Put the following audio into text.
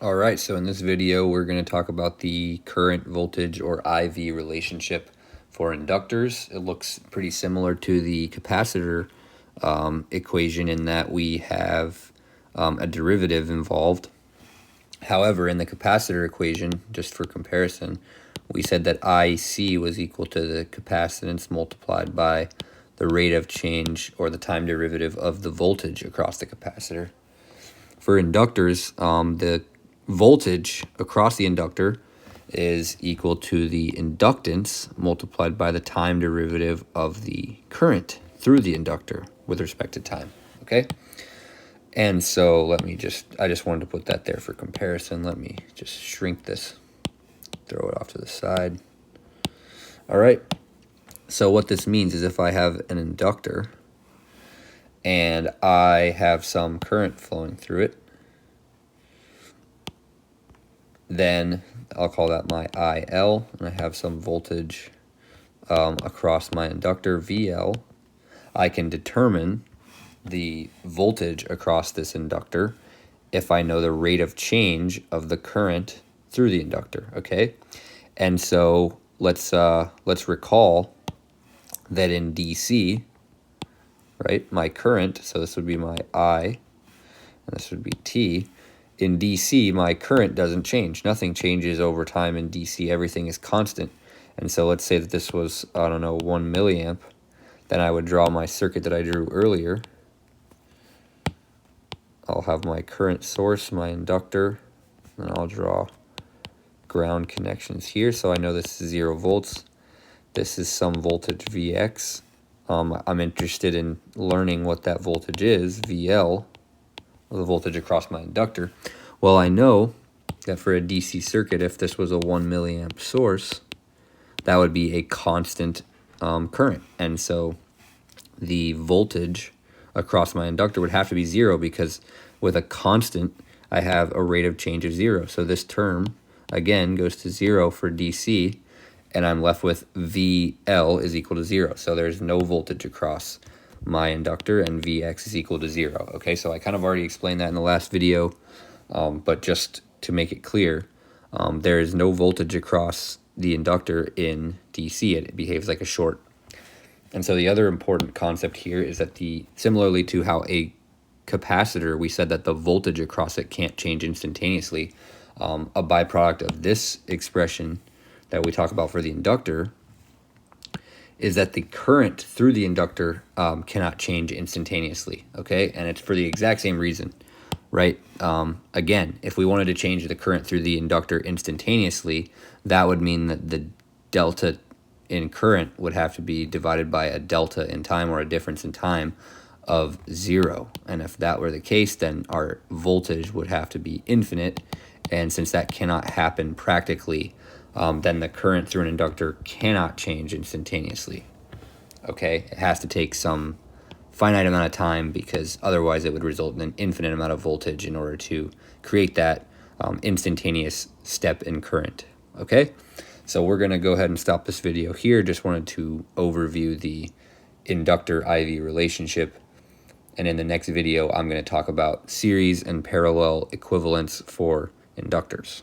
All right, so in this video, we're going to talk about the current voltage or IV relationship for inductors. It looks pretty similar to the capacitor equation in that we have a derivative involved. However, in the capacitor equation, just for comparison, we said that IC was equal to the capacitance multiplied by the rate of change or the time derivative of the voltage across the capacitor. For inductors, the voltage across the inductor is equal to the inductance multiplied by the time derivative of the current through the inductor with respect to time, okay? And so I just wanted to put that there for comparison. Let me just shrink this, throw it off to the side. All right, so what this means is if I have an inductor and I have some current flowing through it, then I'll call that my IL, and I have some voltage across my inductor, VL. I can determine the voltage across this inductor if I know the rate of change of the current through the inductor, okay? And so let's recall that in DC, right, my current, so this would be my I, and this would be T. In DC, my current doesn't change. Nothing changes over time in DC. Everything is constant. And so let's say that this was, I don't know, 1 milliamp. Then I would draw my circuit that I drew earlier. I'll have my current source, my inductor, and I'll draw ground connections here. So I know this is 0 volts. This is some voltage Vx. I'm interested in learning what that voltage is, VL, the voltage across my inductor. Well, I know that for a DC circuit, if this was a 1 milliamp source, that would be a constant current. And so the voltage across my inductor would have to be 0 because with a constant, I have a rate of change of 0. So this term, again, goes to 0 for DC, and I'm left with VL is equal to 0. So there's no voltage across my inductor, and Vx is equal to 0. Okay, so I kind of already explained that in the last video, but just to make it clear, there is no voltage across the inductor in DC. It behaves like a short. And so the other important concept here is that similarly to how a capacitor, we said that the voltage across it can't change instantaneously. A byproduct of this expression that we talk about for the inductor is that the current through the inductor cannot change instantaneously, okay? And it's for the exact same reason, right? Again, if we wanted to change the current through the inductor instantaneously, that would mean that the delta in current would have to be divided by a delta in time, or a difference in time of 0. And if that were the case, then our voltage would have to be infinite. And since that cannot happen practically, then the current through an inductor cannot change instantaneously. Okay, it has to take some finite amount of time, because otherwise it would result in an infinite amount of voltage in order to create that instantaneous step in current. Okay, so we're going to go ahead and stop this video here. Just wanted to overview the inductor IV relationship. And in the next video, I'm going to talk about series and parallel equivalence for inductors.